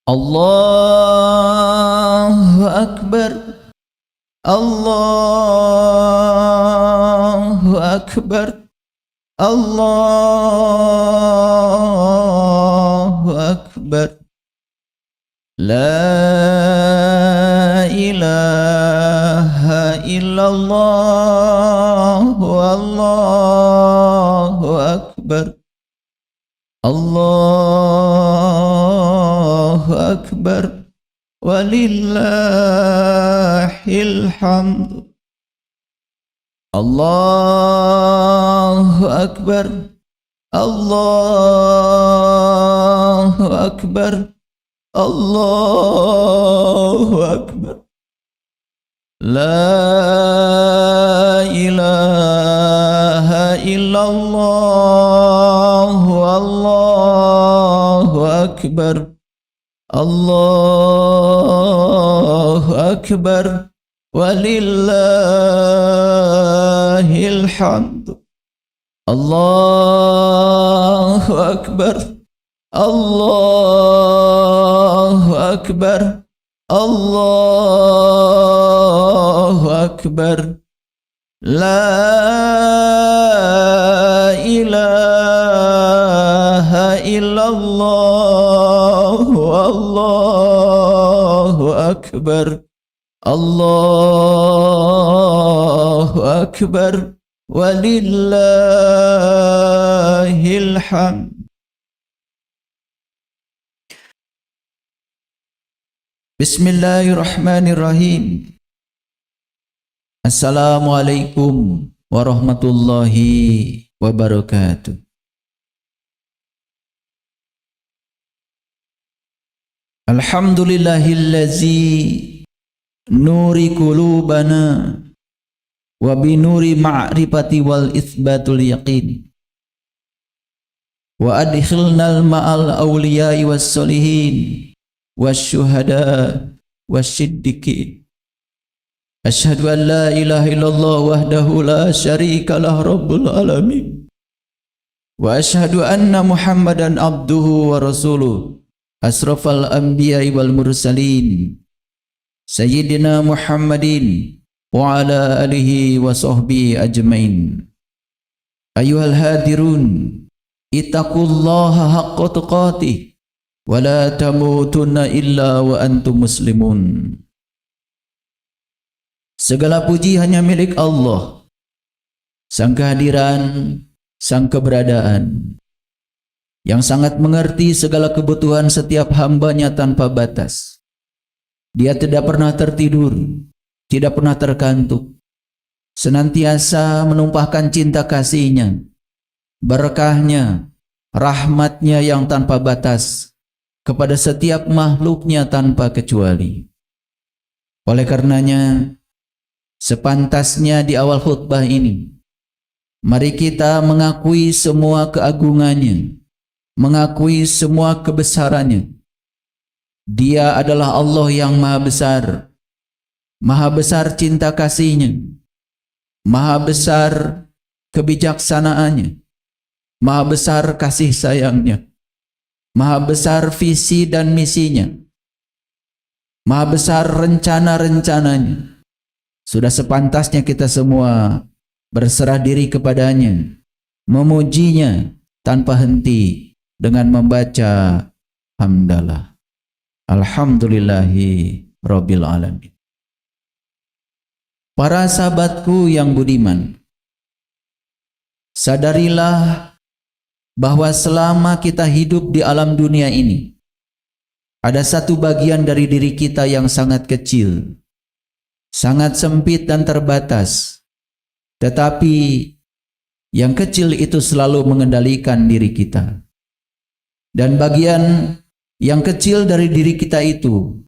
Allahu Akbar, Allahu Akbar, Allahu Akbar. La ilaha illallah, Allahu Akbar, Allahu Akbar, walillahil hamd. Allahu Akbar, Allahu Akbar, Allahu Akbar. La ilaha illallah, Allahu Akbar, Allahu Akbar, walillahil hamd. Allahu Akbar, Allahu Akbar, Allahu Akbar. La ilaha illallah, Allahu Akbar, Allahu Akbar, walillahil hamd. Bismillahirrahmanirrahim. Assalamualaikum warahmatullahi wabarakatuh. Alhamdulillahillazi nuri qulubana wa binuri ma'rifati wal itsbatul yaqin. Wa adkhilnal ma'al awliya'i was solihin wasyuhada wasyiddiqin. Asyhadu an la ilaha illallah wahdahu la syarikalah rabbul alamin. Wa asyhadu anna Muhammadan abduhu wa rasuluh asrafal anbiya'i wal mursalin sayyidina Muhammadin wa ala alihi wa sahbihi ajmain. Ayyuhal hadirun, ittaqullaha haqqa tuqatih wa la tamutunna illa wa antum muslimun. Segala puji hanya milik Allah, Sang kehadiran, Sang keberadaan, yang sangat mengerti segala kebutuhan setiap hambanya tanpa batas. Dia tidak pernah tertidur, tidak pernah terkantuk, senantiasa menumpahkan cinta kasih-Nya, berkah-Nya, rahmat-Nya yang tanpa batas kepada setiap makhluk-Nya tanpa kecuali. Oleh karenanya, sepantasnya di awal khutbah ini, mari kita mengakui semua keagungan-Nya, mengakui semua kebesaran-Nya. Dia adalah Allah yang maha besar cinta kasih-Nya, maha besar kebijaksanaannya, maha besar kasih sayangnya, maha besar visi dan misinya, maha besar rencana-rencananya. Sudah sepantasnya kita semua berserah diri kepadanya, memujinya tanpa henti dengan membaca hamdalah. Alhamdulillahi rabbil alamin. Para sahabatku yang budiman, sadarilah bahwa selama kita hidup di alam dunia ini, ada satu bagian dari diri kita yang sangat kecil, sangat sempit dan terbatas, tetapi yang kecil itu selalu mengendalikan diri kita. Dan bagian yang kecil dari diri kita itu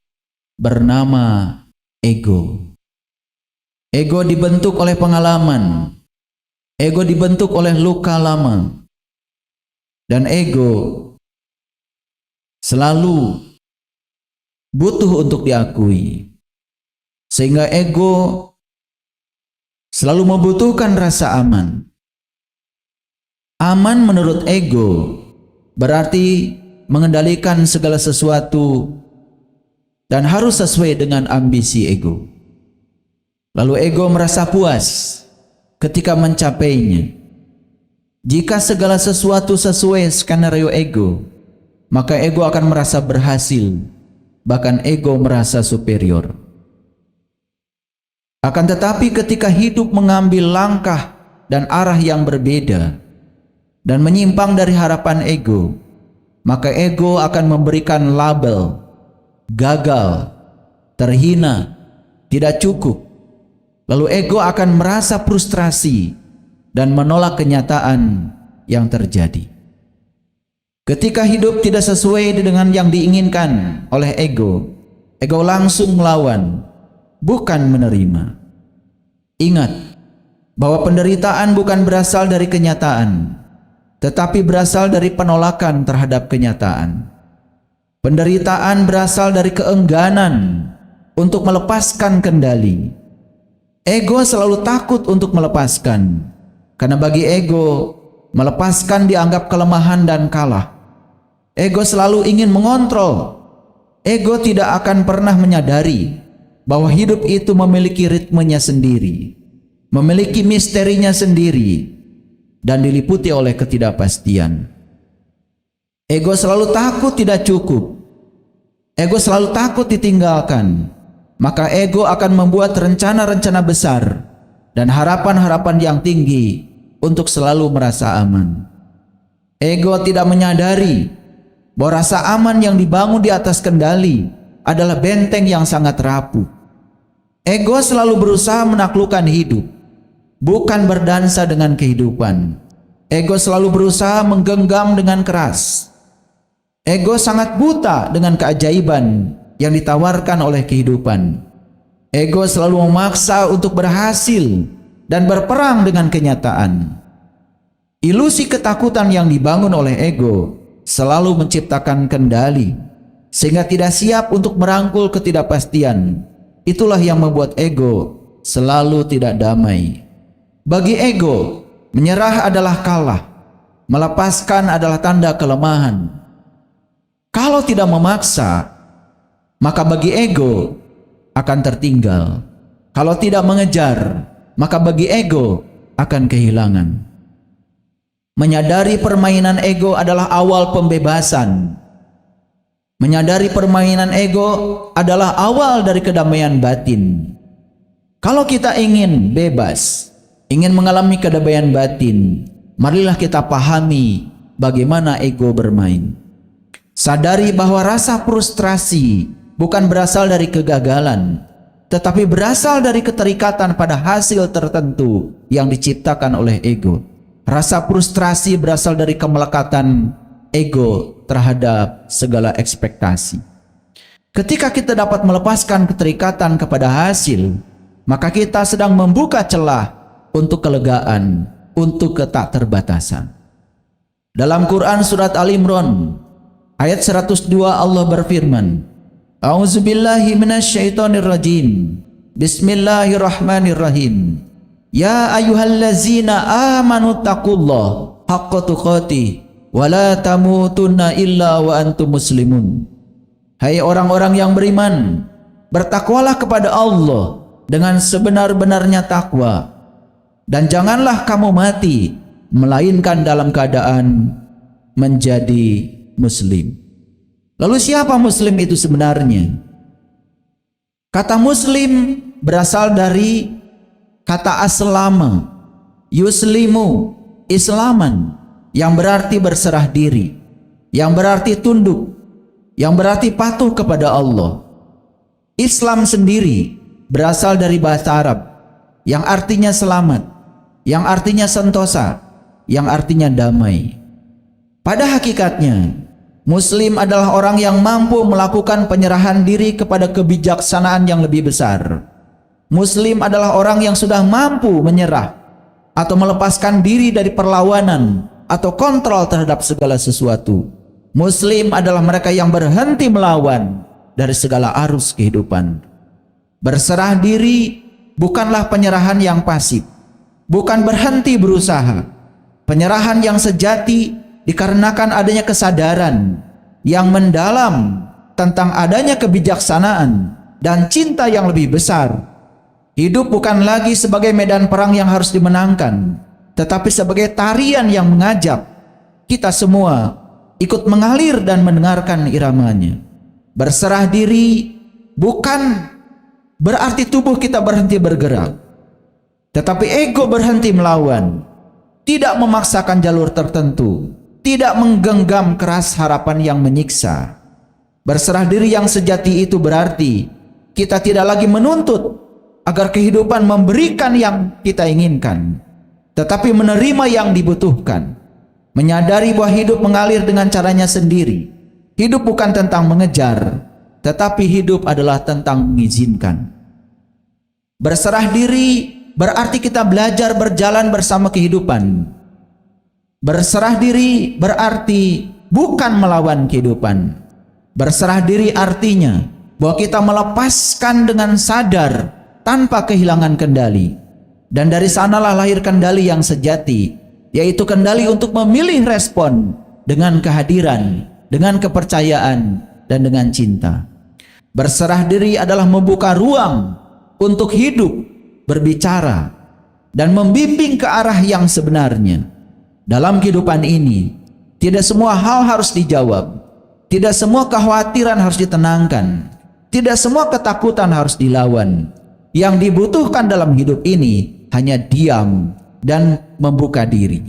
bernama ego. Ego dibentuk oleh pengalaman, ego dibentuk oleh luka lama, dan ego selalu butuh untuk diakui. Sehingga ego selalu membutuhkan rasa aman. Aman menurut ego berarti mengendalikan segala sesuatu dan harus sesuai dengan ambisi ego. Lalu ego merasa puas ketika mencapainya. Jika segala sesuatu sesuai skenario ego, maka ego akan merasa berhasil, bahkan ego merasa superior. Akan tetapi ketika hidup mengambil langkah dan arah yang berbeda dan menyimpang dari harapan ego, maka ego akan memberikan label gagal, terhina, tidak cukup. Lalu ego akan merasa frustrasi dan menolak kenyataan yang terjadi. Ketika hidup tidak sesuai dengan yang diinginkan oleh ego, ego langsung melawan, bukan menerima. Ingat bahwa penderitaan bukan berasal dari kenyataan, tetapi berasal dari penolakan terhadap kenyataan. Penderitaan berasal dari keengganan untuk melepaskan kendali. Ego selalu takut untuk melepaskan, karena bagi ego, melepaskan dianggap kelemahan dan kalah. Ego selalu ingin mengontrol. Ego tidak akan pernah menyadari bahwa hidup itu memiliki ritmenya sendiri, memiliki misterinya sendiri, dan diliputi oleh ketidakpastian. Ego selalu takut tidak cukup. Ego selalu takut ditinggalkan. Maka ego akan membuat rencana-rencana besar dan harapan-harapan yang tinggi untuk selalu merasa aman. Ego tidak menyadari bahwa rasa aman yang dibangun di atas kendali adalah benteng yang sangat rapuh. Ego selalu berusaha menaklukkan hidup, bukan berdansa dengan kehidupan. Ego selalu berusaha menggenggam dengan keras. Ego sangat buta dengan keajaiban yang ditawarkan oleh kehidupan. Ego selalu memaksa untuk berhasil dan berperang dengan kenyataan. Ilusi ketakutan yang dibangun oleh ego selalu menciptakan kendali, sehingga tidak siap untuk merangkul ketidakpastian. Itulah yang membuat ego selalu tidak damai. Bagi ego, menyerah adalah kalah, melepaskan adalah tanda kelemahan. Kalau tidak memaksa, maka bagi ego akan tertinggal. Kalau tidak mengejar, maka bagi ego akan kehilangan. Menyadari permainan ego adalah awal pembebasan. Menyadari permainan ego adalah awal dari kedamaian batin. Kalau kita ingin bebas, ingin mengalami kedamaian batin, marilah kita pahami bagaimana ego bermain. Sadari bahwa rasa frustrasi bukan berasal dari kegagalan, tetapi berasal dari keterikatan pada hasil tertentu yang diciptakan oleh ego. Rasa frustrasi berasal dari kemelekatan ego terhadap segala ekspektasi. Ketika kita dapat melepaskan keterikatan kepada hasil, maka kita sedang membuka celah untuk kelegaan, untuk ketakterbatasan. Dalam Quran surat Al-Imran ayat 102 Allah berfirman, A'udzubillahi minasyaitonirrajim. Bismillahirrahmanirrahim. Ya ayyuhallazina amanu taqullaha haqqa tuqatih wa la tamutunna illa wa antum muslimun. Hai orang-orang yang beriman, bertakwalah kepada Allah dengan sebenar-benarnya takwa, dan janganlah kamu mati melainkan dalam keadaan menjadi muslim. Lalu siapa muslim itu sebenarnya? Kata muslim berasal dari kata aslama, yuslimu, islaman, yang berarti berserah diri, yang berarti tunduk, yang berarti patuh kepada Allah. Islam sendiri berasal dari bahasa Arab yang artinya selamat, yang artinya sentosa, yang artinya damai. Pada hakikatnya, Muslim adalah orang yang mampu melakukan penyerahan diri kepada kebijaksanaan yang lebih besar. Muslim adalah orang yang sudah mampu menyerah atau melepaskan diri dari perlawanan atau kontrol terhadap segala sesuatu. Muslim adalah mereka yang berhenti melawan dari segala arus kehidupan. Berserah diri bukanlah penyerahan yang pasif, bukan berhenti berusaha. Penyerahan yang sejati dikarenakan adanya kesadaran yang mendalam tentang adanya kebijaksanaan dan cinta yang lebih besar. Hidup bukan lagi sebagai medan perang yang harus dimenangkan, tetapi sebagai tarian yang mengajak kita semua ikut mengalir dan mendengarkan iramanya. Berserah diri bukan berarti tubuh kita berhenti bergerak, tetapi ego berhenti melawan, tidak memaksakan jalur tertentu, tidak menggenggam keras harapan yang menyiksa. Berserah diri yang sejati itu berarti kita tidak lagi menuntut agar kehidupan memberikan yang kita inginkan, tetapi menerima yang dibutuhkan. Menyadari bahwa hidup mengalir dengan caranya sendiri. Hidup bukan tentang mengejar, tetapi hidup adalah tentang mengizinkan. Berserah diri berarti kita belajar berjalan bersama kehidupan. Berserah diri berarti bukan melawan kehidupan. Berserah diri artinya bahwa kita melepaskan dengan sadar tanpa kehilangan kendali. Dan dari sanalah lahir kendali yang sejati, yaitu kendali untuk memilih respon dengan kehadiran, dengan kepercayaan, dan dengan cinta. Berserah diri adalah membuka ruang untuk hidup, berbicara, dan membimbing ke arah yang sebenarnya. Dalam kehidupan ini, tidak semua hal harus dijawab, tidak semua kekhawatiran harus ditenangkan, tidak semua ketakutan harus dilawan. Yang dibutuhkan dalam hidup ini hanya diam dan membuka diri.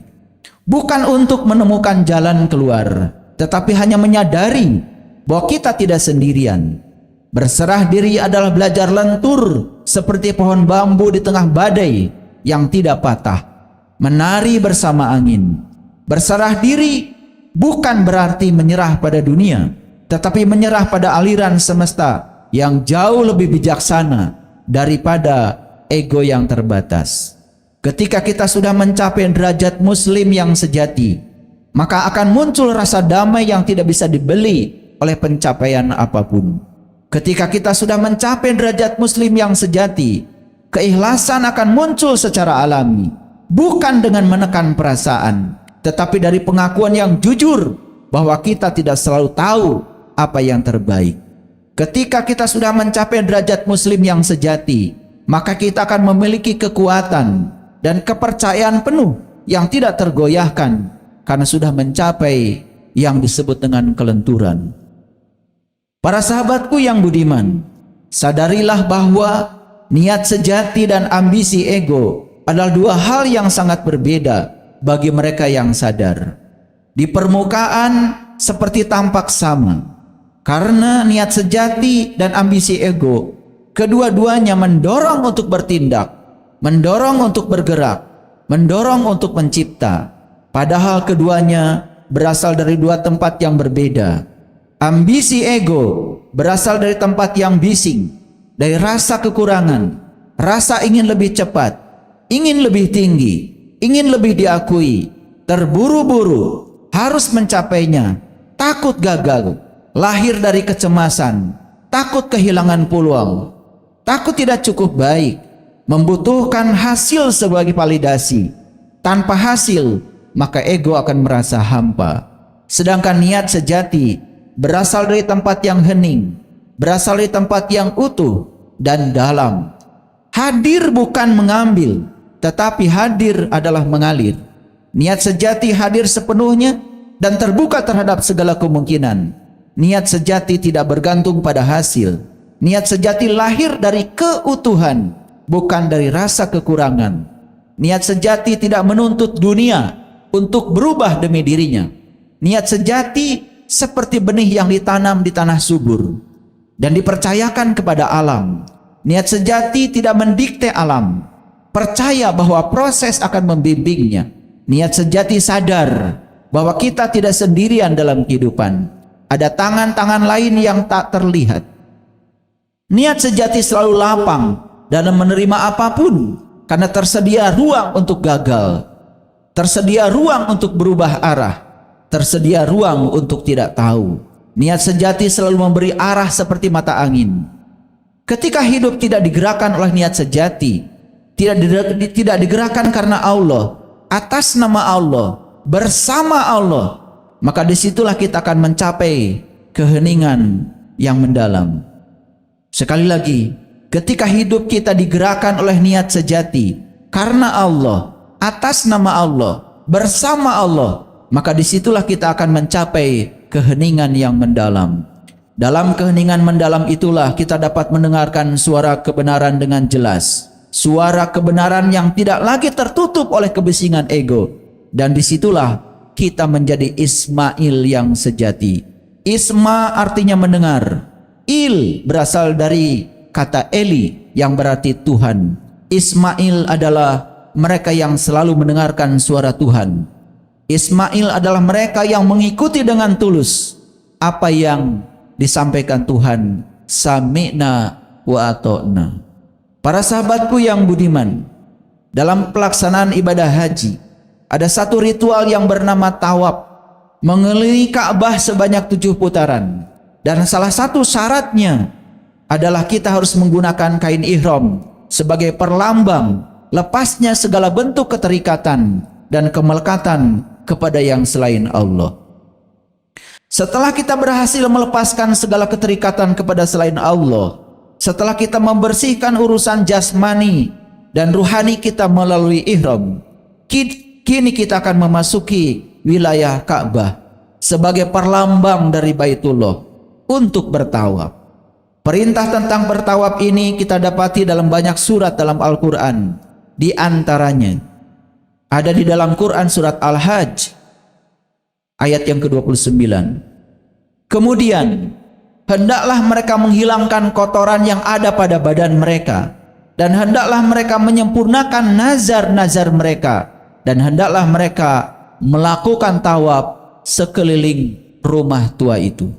Bukan untuk menemukan jalan keluar, tetapi hanya menyadari bahwa kita tidak sendirian. Berserah diri adalah belajar lentur seperti pohon bambu di tengah badai yang tidak patah, menari bersama angin. Berserah diri bukan berarti menyerah pada dunia, tetapi menyerah pada aliran semesta yang jauh lebih bijaksana daripada ego yang terbatas. Ketika kita sudah mencapai derajat muslim yang sejati, maka akan muncul rasa damai yang tidak bisa dibeli oleh pencapaian apapun. Ketika kita sudah mencapai derajat muslim yang sejati, keikhlasan akan muncul secara alami, bukan dengan menekan perasaan, tetapi dari pengakuan yang jujur bahwa kita tidak selalu tahu apa yang terbaik. Ketika kita sudah mencapai derajat muslim yang sejati, maka kita akan memiliki kekuatan dan kepercayaan penuh yang tidak tergoyahkan karena sudah mencapai yang disebut dengan kelenturan. Para sahabatku yang budiman, sadarilah bahwa niat sejati dan ambisi ego adalah dua hal yang sangat berbeda bagi mereka yang sadar. Di permukaan seperti tampak sama, karena niat sejati dan ambisi ego kedua-duanya mendorong untuk bertindak, mendorong untuk bergerak, mendorong untuk mencipta. Padahal keduanya berasal dari dua tempat yang berbeda. Ambisi ego berasal dari tempat yang bising, dari rasa kekurangan, rasa ingin lebih cepat, ingin lebih tinggi, ingin lebih diakui, terburu-buru, harus mencapainya, takut gagal, lahir dari kecemasan, takut kehilangan peluang, takut tidak cukup baik, membutuhkan hasil sebagai validasi. Tanpa hasil, maka ego akan merasa hampa. Sedangkan niat sejati berasal dari tempat yang hening, berasal dari tempat yang utuh dan dalam. Hadir bukan mengambil, tetapi hadir adalah mengalir. Niat sejati hadir sepenuhnya dan terbuka terhadap segala kemungkinan. Niat sejati tidak bergantung pada hasil. Niat sejati lahir dari keutuhan, bukan dari rasa kekurangan. Niat sejati tidak menuntut dunia untuk berubah demi dirinya. Niat sejati seperti benih yang ditanam di tanah subur dan dipercayakan kepada alam. Niat sejati tidak mendikte alam, percaya bahwa proses akan membimbingnya. Niat sejati sadar bahwa kita tidak sendirian dalam kehidupan. Ada tangan-tangan lain yang tak terlihat. Niat sejati selalu lapang dalam menerima apapun, karena tersedia ruang untuk gagal, tersedia ruang untuk berubah arah, tersedia ruang untuk tidak tahu. Niat sejati selalu memberi arah seperti mata angin. Ketika hidup tidak digerakkan oleh niat sejati, tidak digerakkan karena Allah, atas nama Allah, bersama Allah, maka disitulah kita akan mencapai keheningan yang mendalam. Sekali lagi, ketika hidup kita digerakkan oleh niat sejati karena Allah, atas nama Allah, bersama Allah, maka disitulah kita akan mencapai keheningan yang mendalam. Dalam keheningan mendalam itulah kita dapat mendengarkan suara kebenaran dengan jelas, suara kebenaran yang tidak lagi tertutup oleh kebisingan ego. Dan disitulah kita menjadi Ismail yang sejati. Isma artinya mendengar. Il berasal dari kata Eli yang berarti Tuhan. Ismail adalah mereka yang selalu mendengarkan suara Tuhan. Ismail adalah mereka yang mengikuti dengan tulus apa yang disampaikan Tuhan. Sami'na wa ata'na. Para sahabatku yang budiman, dalam pelaksanaan ibadah haji ada satu ritual yang bernama tawaf, mengelilingi Ka'bah sebanyak 7 putaran. Dan salah satu syaratnya adalah kita harus menggunakan kain ihram sebagai perlambang lepasnya segala bentuk keterikatan dan kemelekatan kepada yang selain Allah. Setelah kita berhasil melepaskan segala keterikatan kepada selain Allah, setelah kita membersihkan urusan jasmani dan ruhani kita melalui ihram, kini kita akan memasuki wilayah Ka'bah sebagai perlambang dari Baitullah untuk bertawaf. Perintah tentang bertawaf ini kita dapati dalam banyak surat dalam Al-Quran. Di antaranya ada di dalam Quran surat Al-Hajj ayat yang ke-29. Kemudian hendaklah mereka menghilangkan kotoran yang ada pada badan mereka, dan hendaklah mereka menyempurnakan nazar-nazar mereka, dan hendaklah mereka melakukan tawaf sekeliling rumah tua itu.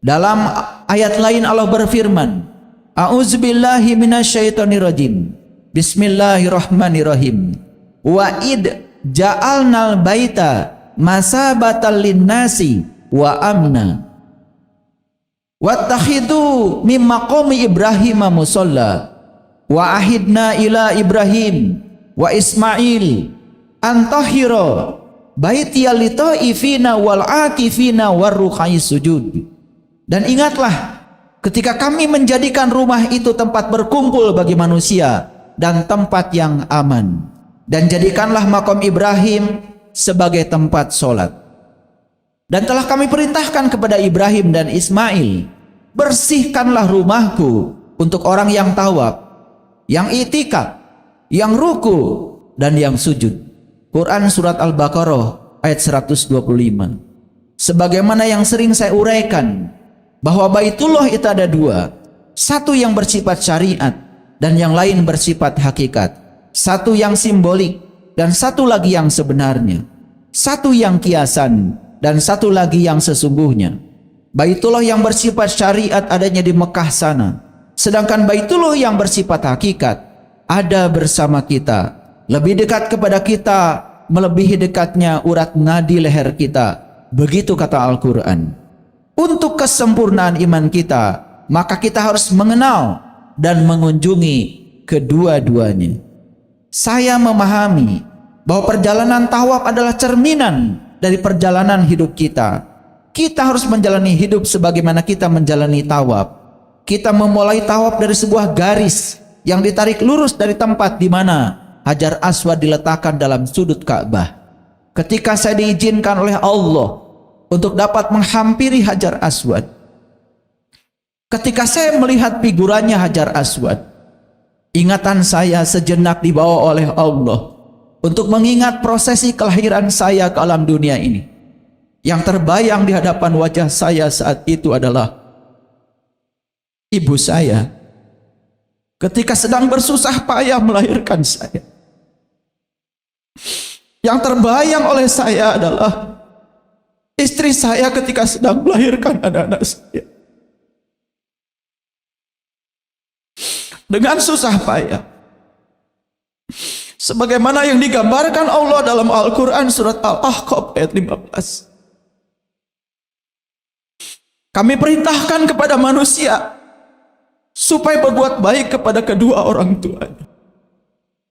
Dalam ayat lain Allah berfirman, A'udzubillahi minasyaitonirrajim. Bismillahirrahmanirrahim. Wa id ja'alnal baita masabatal linnasi wa amna. Wattakhidu mim maqami Ibrahim musalla. Wa ahidna ila Ibrahim wa Ismail antahira baitiyal litaifina wal akifina warrukai sujud. Dan ingatlah ketika kami menjadikan rumah itu tempat berkumpul bagi manusia dan tempat yang aman, dan jadikanlah makam Ibrahim sebagai tempat solat. Dan telah kami perintahkan kepada Ibrahim dan Ismail, bersihkanlah rumahku untuk orang yang tawaf, yang itikaf, yang ruku, dan yang sujud. Quran surat Al-Baqarah ayat 125. Sebagaimana yang sering saya uraikan, bahwa Baitullah itu ada 2. Satu yang bersifat syariat dan yang lain bersifat hakikat. Satu yang simbolik dan satu lagi yang sebenarnya. Satu yang kiasan dan satu lagi yang sesungguhnya. Baitullah yang bersifat syariat adanya di Mekah sana, sedangkan Baitullah yang bersifat hakikat ada bersama kita, lebih dekat kepada kita melebihi dekatnya urat nadi leher kita. Begitu kata Al-Quran. Untuk kesempurnaan iman kita, maka kita harus mengenal dan mengunjungi kedua-duanya. Saya memahami bahwa perjalanan tawaf adalah cerminan dari perjalanan hidup kita. Kita harus menjalani hidup sebagaimana kita menjalani tawaf. Kita memulai tawaf dari sebuah garis yang ditarik lurus dari tempat di mana Hajar Aswad diletakkan dalam sudut Ka'bah. Ketika saya diizinkan oleh Allah untuk dapat menghampiri Hajar Aswad, ketika saya melihat figurannya Hajar Aswad, ingatan saya sejenak dibawa oleh Allah untuk mengingat prosesi kelahiran saya ke alam dunia ini. Yang terbayang di hadapan wajah saya saat itu adalah ibu saya ketika sedang bersusah payah melahirkan saya. Yang terbayang oleh saya adalah istri saya ketika sedang melahirkan anak-anak saya. Dengan susah payah. Sebagaimana yang digambarkan Allah dalam Al-Quran surat Al-Ahqaf ayat 15. Kami perintahkan kepada manusia supaya berbuat baik kepada kedua orang tuanya.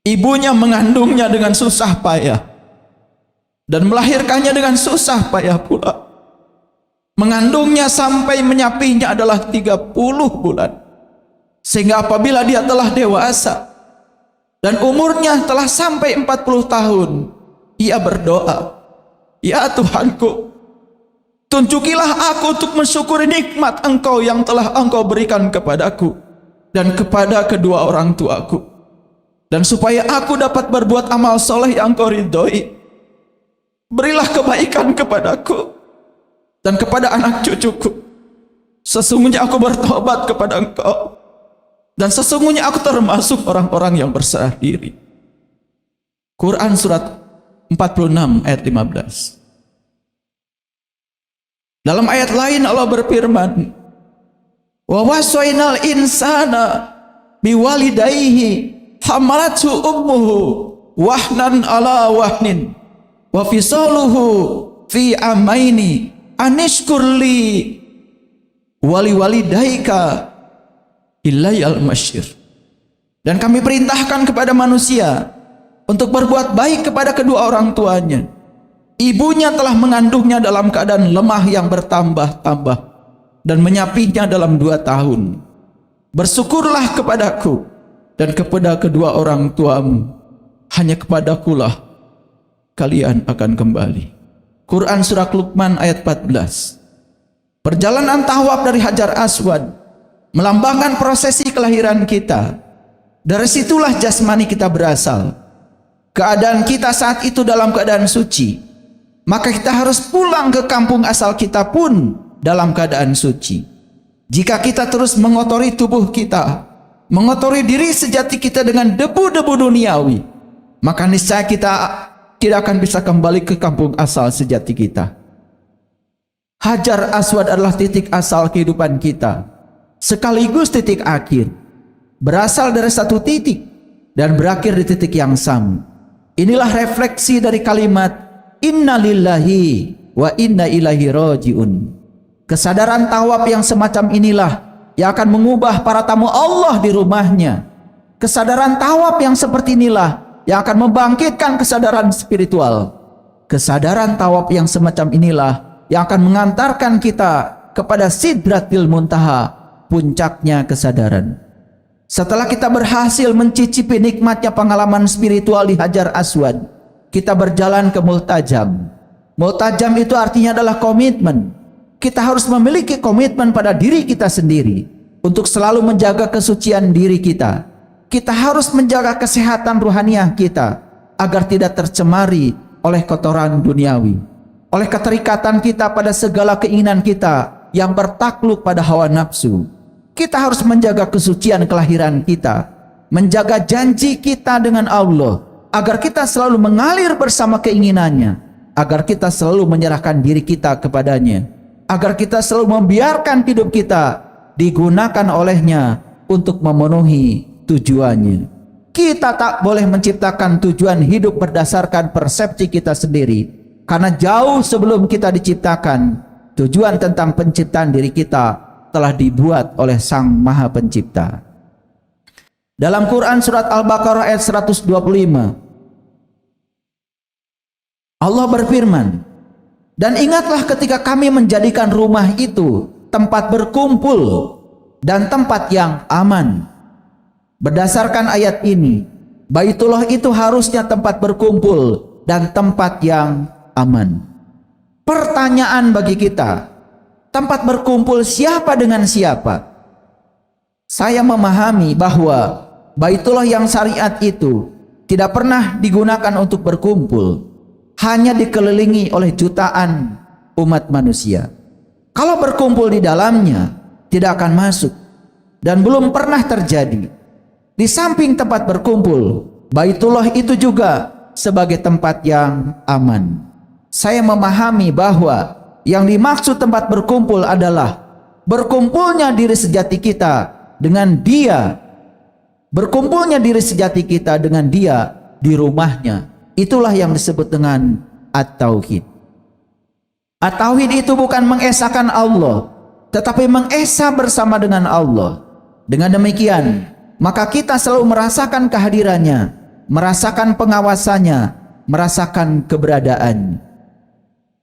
Ibunya mengandungnya dengan susah payah dan melahirkannya dengan susah payah pula. Mengandungnya sampai menyapinya adalah 30 bulan. Sehingga apabila dia telah dewasa dan umurnya telah sampai 40 tahun, ia berdoa, "Ya Tuhanku, tunjukilah aku untuk mensyukuri nikmat Engkau yang telah Engkau berikan kepadaku dan kepada kedua orang tuaku, dan supaya aku dapat berbuat amal soleh yang Engkau ridhoi. Berilah kebaikan kepadaku dan kepada anak cucuku. Sesungguhnya aku bertobat kepada Engkau, dan sesungguhnya aku termasuk orang-orang yang berserah diri." Quran surat 46 ayat 15. Dalam ayat lain Allah berfirman, "Wa wasainal insana biwalidayhi hamalathu ummuhu wahnan ala wahnin wa fisaluhu fi amaini anishkurli wali walidaika ilayal masyir." Dan kami perintahkan kepada manusia untuk berbuat baik kepada kedua orang tuanya. Ibunya telah mengandungnya dalam keadaan lemah yang bertambah-tambah dan menyapinya dalam 2 tahun. Bersyukurlah kepadaku dan kepada kedua orang tuamu. Hanya kepadakulah kalian akan kembali. Quran surah Luqman ayat 14. Perjalanan tawaf dari Hajar Aswad melambangkan prosesi kelahiran kita. Dari situlah jasmani kita berasal. Keadaan kita saat itu dalam keadaan suci. Maka kita harus pulang ke kampung asal kita pun dalam keadaan suci. Jika kita terus mengotori tubuh kita, mengotori diri sejati kita dengan debu-debu duniawi, maka niscaya kita tidak akan bisa kembali ke kampung asal sejati kita. Hajar Aswad adalah titik asal kehidupan kita, sekaligus titik akhir. Berasal dari satu titik dan berakhir di titik yang sama. Inilah refleksi dari kalimat "Inna lillahi wa inna ilaihi raji'un." Kesadaran tawaf yang semacam inilah yang akan mengubah para tamu Allah di rumahnya. Kesadaran tawaf yang seperti inilah yang akan membangkitkan kesadaran spiritual. Kesadaran tawaf yang semacam inilah yang akan mengantarkan kita kepada Sidratil Muntaha, puncaknya kesadaran. Setelah kita berhasil mencicipi nikmatnya pengalaman spiritual di Hajar Aswad, kita berjalan ke multajam. Multajam itu artinya adalah komitmen. Kita harus memiliki komitmen pada diri kita sendiri untuk selalu menjaga kesucian diri kita. Kita harus menjaga kesehatan ruhaniah kita agar tidak tercemari oleh kotoran duniawi, oleh keterikatan kita pada segala keinginan kita yang bertakluk pada hawa nafsu. Kita harus menjaga kesucian kelahiran kita, menjaga janji kita dengan Allah, agar kita selalu mengalir bersama keinginannya, agar kita selalu menyerahkan diri kita kepadanya, agar kita selalu membiarkan hidup kita digunakan olehnya untuk memenuhi tujuannya. Kita tak boleh menciptakan tujuan hidup berdasarkan persepsi kita sendiri, karena jauh sebelum kita diciptakan, tujuan tentang penciptaan diri kita telah dibuat oleh Sang Maha Pencipta. Dalam Quran surat Al-Baqarah ayat 125, Allah berfirman, "Dan ingatlah ketika kami menjadikan rumah itu tempat berkumpul dan tempat yang aman." Berdasarkan ayat ini, Baitullah itu harusnya tempat berkumpul dan tempat yang aman. Pertanyaan bagi kita, tempat berkumpul siapa dengan siapa? Saya memahami bahwa Baitullah yang syariat itu tidak pernah digunakan untuk berkumpul, hanya dikelilingi oleh jutaan umat manusia. Kalau berkumpul di dalamnya, tidak akan masuk, dan belum pernah terjadi. Di samping tempat berkumpul, Baitullah itu juga sebagai tempat yang aman. Saya memahami bahwa yang dimaksud tempat berkumpul adalah berkumpulnya diri sejati kita dengan Dia, berkumpulnya diri sejati kita dengan Dia di rumahnya. Itulah yang disebut dengan At-Tauhid. At-Tauhid itu bukan mengesahkan Allah, tetapi mengesah bersama dengan Allah. Dengan demikian, maka kita selalu merasakan kehadirannya, merasakan pengawasannya, merasakan keberadaannya.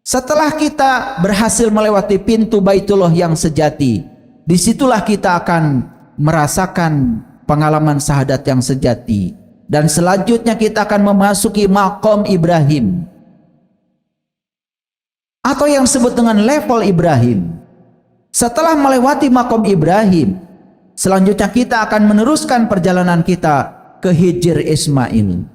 Setelah kita berhasil melewati pintu Baitullah yang sejati, disitulah kita akan merasakan pengalaman syahadat yang sejati. Dan selanjutnya kita akan memasuki maqam Ibrahim, atau yang disebut dengan level Ibrahim. Setelah melewati maqam Ibrahim, selanjutnya kita akan meneruskan perjalanan kita ke Hijr Ismail.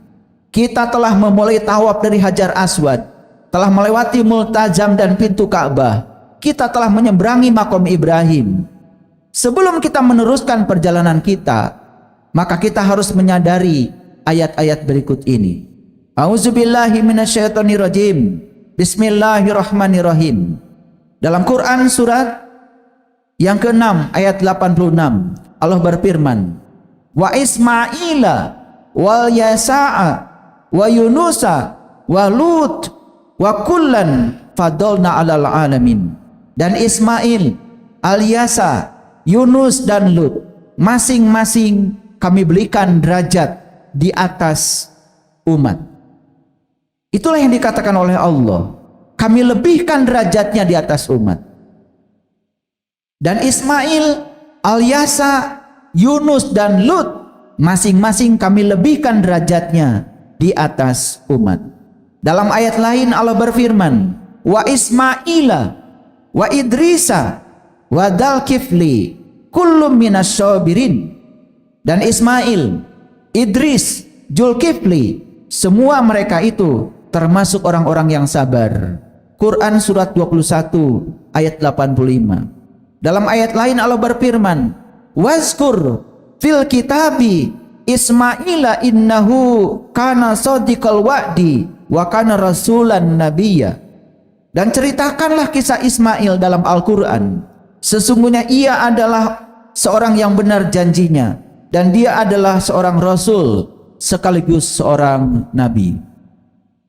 Kita telah memulai tawaf dari Hajar Aswad, telah melewati Multazam dan pintu Ka'bah. Kita telah menyeberangi maqam Ibrahim. Sebelum kita meneruskan perjalanan kita, maka kita harus menyadari ayat-ayat berikut ini. A'udzubillahi minasyaitonirrajim. Bismillahirrahmanirrahim. Dalam Quran surat yang ke-6 ayat 86, Allah berfirman, wa Ismaila wal Yasa'a wa Yunusa wa Lut wa kullan fadolna alal alamin. Dan Ismail, Al-Yasa, Yunus dan Lut, masing-masing kami berikan derajat di atas umat. Itulah yang dikatakan oleh Allah, kami lebihkan derajatnya di atas umat. Dan Ismail, Al-Yasa, Yunus dan Lut, masing-masing kami lebihkan derajatnya di atas umat. Dalam ayat lain Allah berfirman, wa Ismaila wa Idrisa wa Dzalkifli kullum minasyabirin. Dan Ismail, Idris, Zulkifli, semua mereka itu termasuk orang-orang yang sabar. Quran surat 21 ayat 85. Dalam ayat lain Allah berfirman, wazkur fil kitabi Ismaila innahu kana shadiqal wa'di wa kana rasulan nabiyya. Dan ceritakanlah kisah Ismail dalam Al-Quran. Sesungguhnya ia adalah seorang yang benar janjinya, dan dia adalah seorang rasul sekaligus seorang nabi.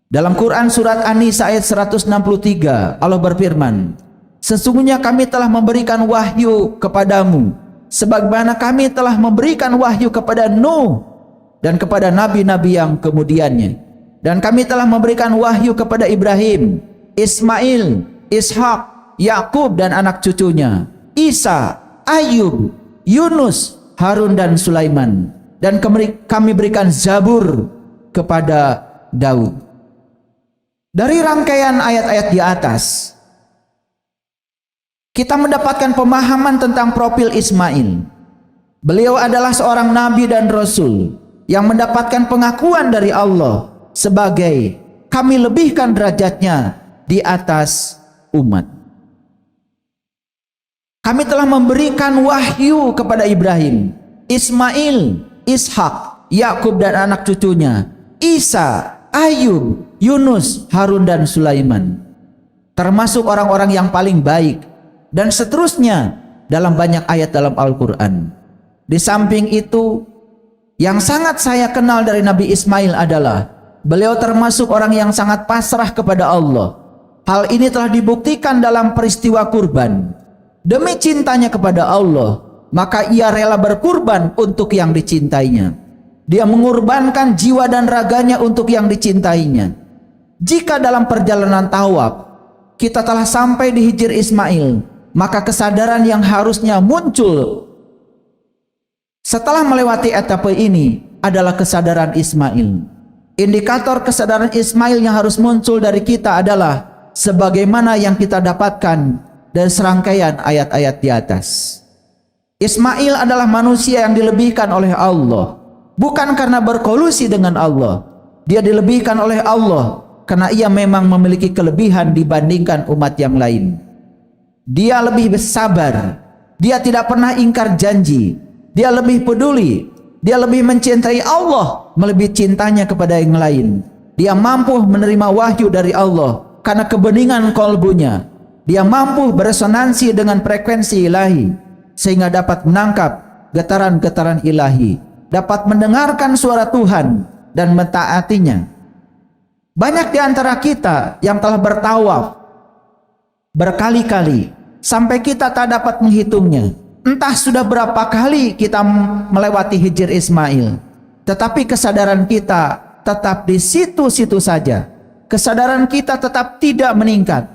Dalam Quran surat An-Nisa ayat 163 Allah berfirman, sesungguhnya kami telah memberikan wahyu kepadamu sebagaimana kami telah memberikan wahyu kepada Nuh dan kepada nabi-nabi yang kemudiannya. Dan kami telah memberikan wahyu kepada Ibrahim, Ismail, Ishak, Yakub dan anak cucunya, Isa, Ayub, Yunus, Harun dan Sulaiman. Dan kami berikan Zabur kepada Daud. Dari rangkaian ayat-ayat di atas, kita mendapatkan pemahaman tentang profil Ismail. Beliau adalah seorang nabi dan rasul yang mendapatkan pengakuan dari Allah sebagai kami lebihkan derajatnya di atas umat. Kami telah memberikan wahyu kepada Ibrahim, Ismail, Ishak, Yakub dan anak cucunya, Isa, Ayub, Yunus, Harun dan Sulaiman, termasuk orang-orang yang paling baik, dan seterusnya dalam banyak ayat dalam Al-Quran. Di samping itu, yang sangat saya kenal dari Nabi Ismail adalah beliau termasuk orang yang sangat pasrah kepada Allah. Hal ini telah dibuktikan dalam peristiwa kurban. Demi cintanya kepada Allah, maka ia rela berkurban untuk yang dicintainya. Dia mengorbankan jiwa dan raganya untuk yang dicintainya. Jika dalam perjalanan tawaf kita telah sampai di Hijr Ismail, maka kesadaran yang harusnya muncul setelah melewati etapa ini adalah kesadaran Ismail. Indikator kesadaran Ismail yang harus muncul dari kita adalah sebagaimana yang kita dapatkan dari serangkaian ayat-ayat di atas. Ismail adalah manusia yang dilebihkan oleh Allah, bukan karena berkolusi dengan Allah. Dia dilebihkan oleh Allah karena ia memang memiliki kelebihan dibandingkan umat yang lain. Dia lebih bersabar, dia tidak pernah ingkar janji, dia lebih peduli, dia lebih mencintai Allah melebihi cintanya kepada yang lain. Dia mampu menerima wahyu dari Allah karena kebeningan kalbunya. Dia mampu beresonansi dengan frekuensi ilahi sehingga dapat menangkap getaran-getaran ilahi, dapat mendengarkan suara Tuhan dan mentaatinya. Banyak di antara kita yang telah bertawaf berkali-kali sampai kita tak dapat menghitungnya. Entah sudah berapa kali kita melewati Hijr Ismail, tetapi kesadaran kita tetap di situ-situ saja. kesadaran kita tetap tidak meningkat.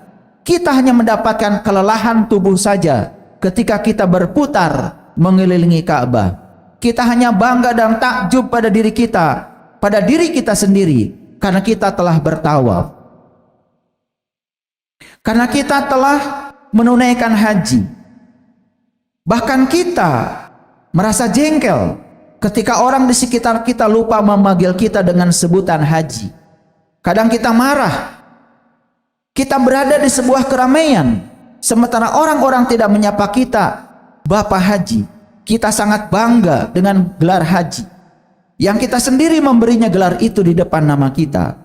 Kita hanya mendapatkan kelelahan tubuh saja ketika kita berputar mengelilingi Ka'bah. Kita hanya bangga dan takjub pada diri kita sendiri, karena kita telah bertawaf. Karena kita telah menunaikan haji. Bahkan kita merasa jengkel ketika orang di sekitar kita lupa memanggil kita dengan sebutan haji. Kadang kita marah. Kita berada di sebuah keramaian, sementara orang-orang tidak menyapa kita Bapak Haji. Kita sangat bangga dengan gelar haji, yang kita sendiri memberinya gelar itu di depan nama kita.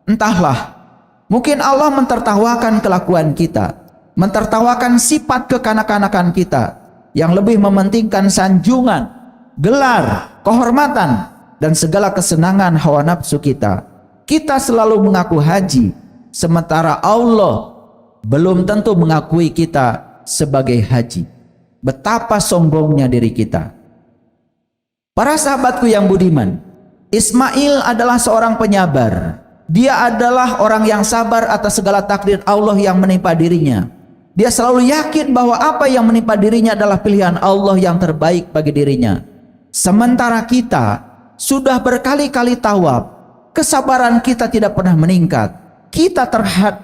Entahlah, mungkin Allah mentertawakan kelakuan kita, mentertawakan sifat kekanak-kanakan kita, yang lebih mementingkan sanjungan, gelar, kehormatan, dan segala kesenangan hawa nafsu kita. Kita selalu mengaku haji, sementara Allah belum tentu mengakui kita sebagai haji. Betapa sombongnya diri kita. Para sahabatku yang budiman, Ismail adalah seorang penyabar. Dia adalah orang yang sabar atas segala takdir Allah yang menimpa dirinya. Dia selalu yakin bahwa apa yang menimpa dirinya adalah pilihan Allah yang terbaik bagi dirinya. Sementara kita sudah berkali-kali tawaf, kesabaran kita tidak pernah meningkat. Kita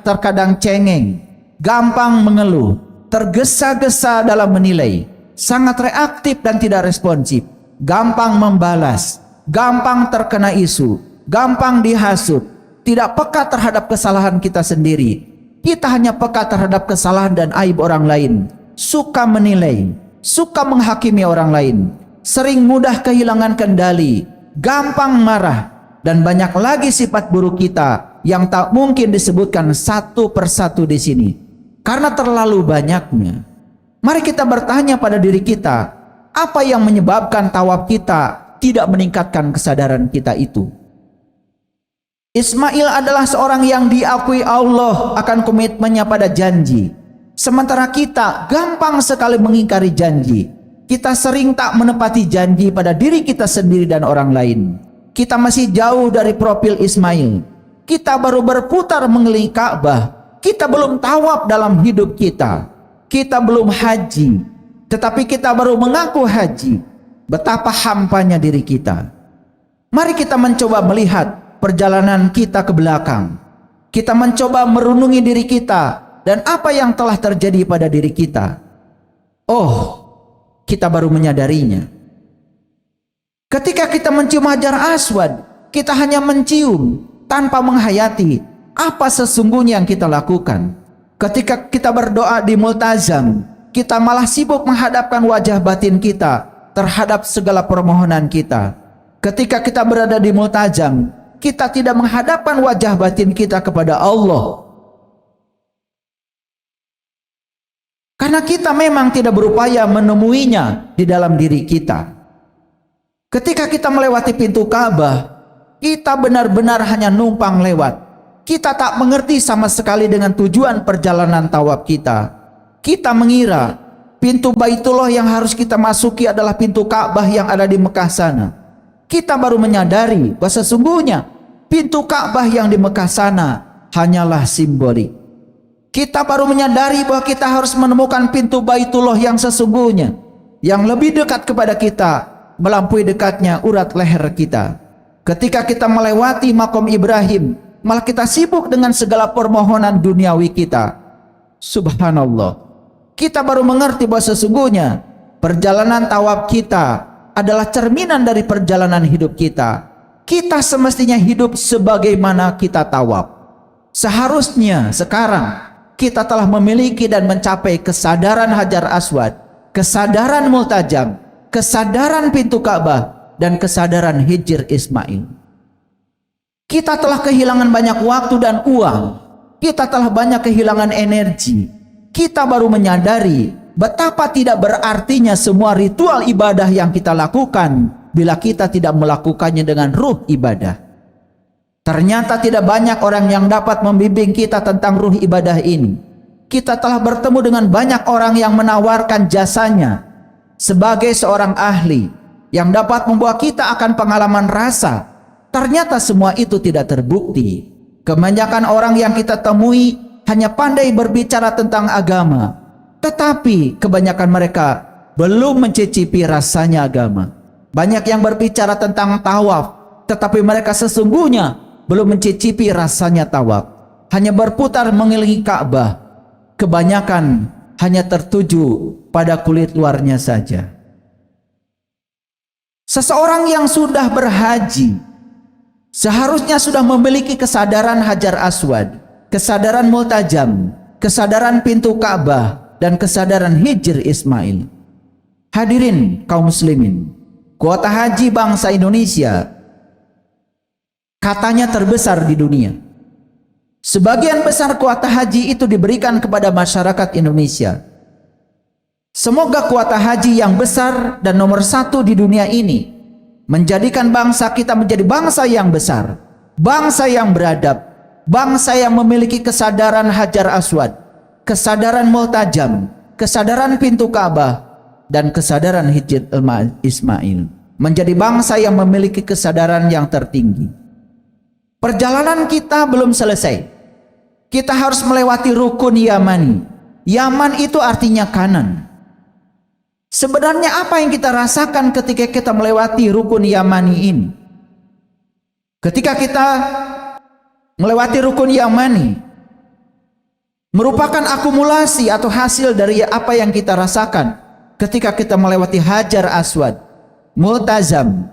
terkadang cengeng, gampang mengeluh, tergesa-gesa dalam menilai, sangat reaktif dan tidak responsif, gampang membalas, gampang terkena isu, gampang dihasut, tidak peka terhadap kesalahan kita sendiri. Kita hanya peka terhadap kesalahan dan aib orang lain, suka menilai, suka menghakimi orang lain, sering mudah kehilangan kendali, gampang marah, dan banyak lagi sifat buruk kita yang tak mungkin disebutkan satu persatu di sini karena terlalu banyaknya. Mari kita bertanya pada diri kita, apa yang menyebabkan tawaf kita tidak meningkatkan kesadaran kita itu? Ismail adalah seorang yang diakui Allah akan komitmennya pada janji, sementara kita gampang sekali mengingkari janji. Kita sering tak menepati janji pada diri kita sendiri dan orang lain. Kita masih jauh dari profil Ismail. Kita baru berputar mengelilingi Ka'bah. Kita belum tawaf dalam hidup kita. Kita belum haji, tetapi kita baru mengaku haji. Betapa hampanya diri kita. Mari kita mencoba melihat perjalanan kita ke belakang. Kita mencoba merunungi diri kita dan apa yang telah terjadi pada diri kita. Oh, kita baru menyadarinya. Ketika kita mencium Hajar Aswad, kita hanya mencium tanpa menghayati apa sesungguhnya yang kita lakukan. Ketika kita berdoa di Multazam, kita malah sibuk menghadapkan wajah batin kita terhadap segala permohonan kita. Ketika kita berada di Multazam, kita tidak menghadapkan wajah batin kita kepada Allah. Karena kita memang tidak berupaya menemuinya di dalam diri kita. Ketika kita melewati pintu Ka'bah, kita benar-benar hanya numpang lewat. Kita tak mengerti sama sekali dengan tujuan perjalanan tawaf kita. Kita mengira pintu Baitullah yang harus kita masuki adalah pintu Ka'bah yang ada di Mekah sana. Kita baru menyadari bahwa sesungguhnya pintu Ka'bah yang di Mekah sana hanyalah simbolik. Kita baru menyadari bahwa kita harus menemukan pintu Baitullah yang sesungguhnya, yang lebih dekat kepada kita, melampaui dekatnya urat leher kita. Ketika kita melewati makom Ibrahim, malah kita sibuk dengan segala permohonan duniawi kita. Subhanallah. Kita baru mengerti bahwa sesungguhnya perjalanan tawaf kita adalah cerminan dari perjalanan hidup kita. Kita semestinya hidup sebagaimana kita tawaf. Seharusnya sekarang kita telah memiliki dan mencapai kesadaran Hajar Aswad, kesadaran Multajam, kesadaran pintu Ka'bah, dan kesadaran Hijr Ismail. Kita telah kehilangan banyak waktu dan uang. Kita telah banyak kehilangan energi. Kita baru menyadari betapa tidak berartinya semua ritual ibadah yang kita lakukan bila kita tidak melakukannya dengan ruh ibadah. Ternyata tidak banyak orang yang dapat membimbing kita tentang ruh ibadah ini. Kita telah bertemu dengan banyak orang yang menawarkan jasanya sebagai seorang ahli yang dapat membawa kita akan pengalaman rasa. Ternyata semua itu tidak terbukti. Kebanyakan orang yang kita temui hanya pandai berbicara tentang agama, tetapi kebanyakan mereka belum mencicipi rasanya agama. Banyak yang berbicara tentang tawaf, tetapi mereka sesungguhnya belum mencicipi rasanya tawaf. Hanya berputar mengelilingi Ka'bah. Kebanyakan hanya tertuju pada kulit luarnya saja. Seseorang yang sudah berhaji seharusnya sudah memiliki kesadaran Hajar Aswad, kesadaran Multajam, kesadaran pintu Ka'bah, dan kesadaran Hijr Ismail. Hadirin kaum muslimin, kuota haji bangsa Indonesia katanya terbesar di dunia. Sebagian besar kuota haji itu diberikan kepada masyarakat Indonesia. Semoga kuota haji yang besar dan nomor 1 di dunia ini menjadikan bangsa kita menjadi bangsa yang besar, bangsa yang beradab, bangsa yang memiliki kesadaran Hajar Aswad, kesadaran Multajam, kesadaran pintu Ka'bah, dan kesadaran Hijr Ismail. Menjadi bangsa yang memiliki kesadaran yang tertinggi. Perjalanan kita belum selesai. Kita harus melewati rukun Yamani. Yaman itu artinya kanan. Sebenarnya apa yang kita rasakan ketika kita melewati rukun Yamani ini? Ketika kita melewati rukun Yamani, merupakan akumulasi atau hasil dari apa yang kita rasakan ketika kita melewati Hajar Aswad, Multazam,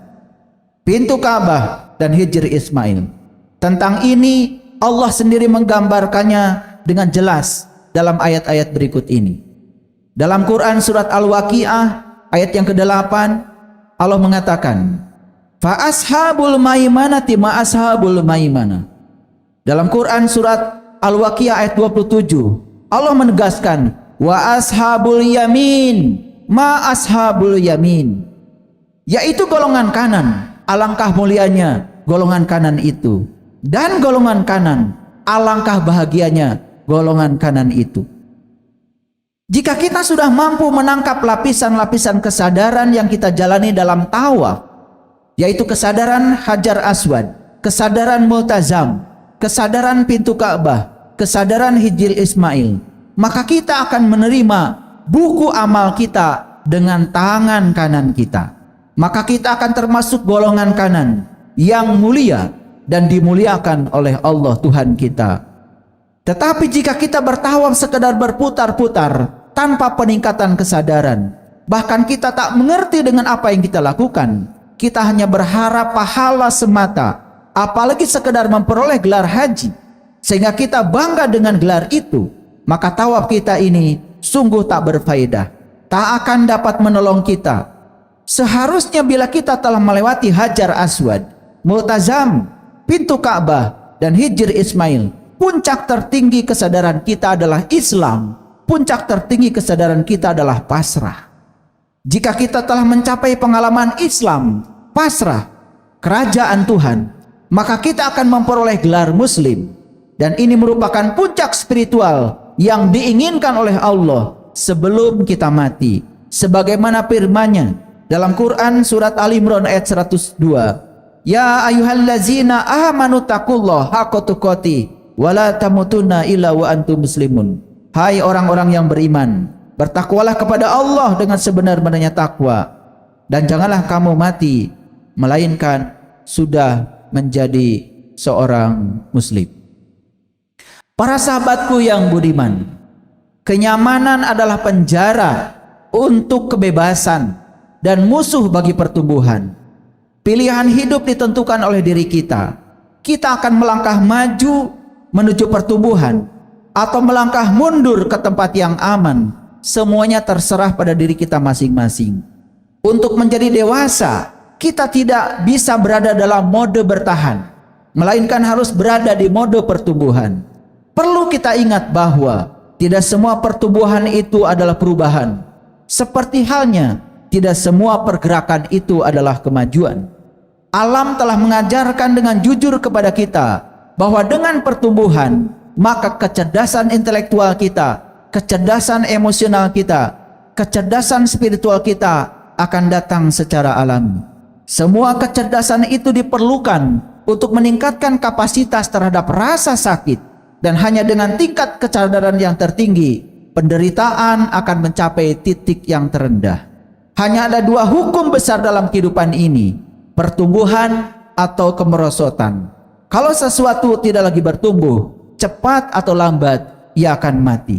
pintu Ka'bah, dan Hijr Ismail. Tentang ini Allah sendiri menggambarkannya dengan jelas dalam ayat-ayat berikut ini. Dalam Quran surat Al-Waqi'ah ayat yang ke-8, Allah mengatakan, fa ashabul maimanati ma ashabul maimanah. Dalam Quran surat Al-Waqi'ah ayat 27, Allah menegaskan, wa ashabul yamin ma ashabul yamin, yaitu golongan kanan. Alangkah mulianya golongan kanan itu, dan golongan kanan, alangkah bahagianya golongan kanan itu. Jika kita sudah mampu menangkap lapisan-lapisan kesadaran yang kita jalani dalam tawaf, yaitu kesadaran Hajar Aswad, kesadaran Multazam, kesadaran pintu Ka'bah, kesadaran Hijr Ismail, maka kita akan menerima buku amal kita dengan tangan kanan kita. Maka kita akan termasuk golongan kanan yang mulia dan dimuliakan oleh Allah Tuhan kita. Tetapi jika kita bertawaf sekedar berputar-putar tanpa peningkatan kesadaran, bahkan kita tak mengerti dengan apa yang kita lakukan, kita hanya berharap pahala semata, apalagi sekedar memperoleh gelar haji, sehingga kita bangga dengan gelar itu, maka tawaf kita ini sungguh tak berfaedah, tak akan dapat menolong kita. Seharusnya bila kita telah melewati Hajar Aswad, Multazam, pintu Ka'bah, dan Hijr Ismail, puncak tertinggi kesadaran kita adalah Islam. Puncak tertinggi kesadaran kita adalah pasrah. Jika kita telah mencapai pengalaman Islam, pasrah, kerajaan Tuhan, maka kita akan memperoleh gelar Muslim. Dan ini merupakan puncak spiritual yang diinginkan oleh Allah sebelum kita mati. Sebagaimana firman-Nya dalam Quran surat Ali Imran ayat 102. Ya ayyuhallazina amanu taqullaha haqqa tuqatih wa la tamutunna illa wa antum muslimun. Hai orang-orang yang beriman, bertakwalah kepada Allah dengan sebenar-benarnya takwa, dan janganlah kamu mati melainkan sudah menjadi seorang muslim. Para sahabatku yang budiman, kenyamanan adalah penjara untuk kebebasan dan musuh bagi pertumbuhan. Pilihan hidup ditentukan oleh diri kita. Kita akan melangkah maju menuju pertumbuhan atau melangkah mundur ke tempat yang aman. Semuanya terserah pada diri kita masing-masing. Untuk menjadi dewasa, kita tidak bisa berada dalam mode bertahan, melainkan harus berada di mode pertumbuhan. Perlu kita ingat bahwa tidak semua pertumbuhan itu adalah perubahan. Seperti halnya tidak semua pergerakan itu adalah kemajuan. Alam telah mengajarkan dengan jujur kepada kita bahwa dengan pertumbuhan, maka kecerdasan intelektual kita, kecerdasan emosional kita, kecerdasan spiritual kita akan datang secara alami. Semua kecerdasan itu diperlukan untuk meningkatkan kapasitas terhadap rasa sakit, dan hanya dengan tingkat kesadaran yang tertinggi, penderitaan akan mencapai titik yang terendah. Hanya ada dua hukum besar dalam kehidupan ini, pertumbuhan atau kemerosotan. Kalau sesuatu tidak lagi bertumbuh, cepat atau lambat ia akan mati.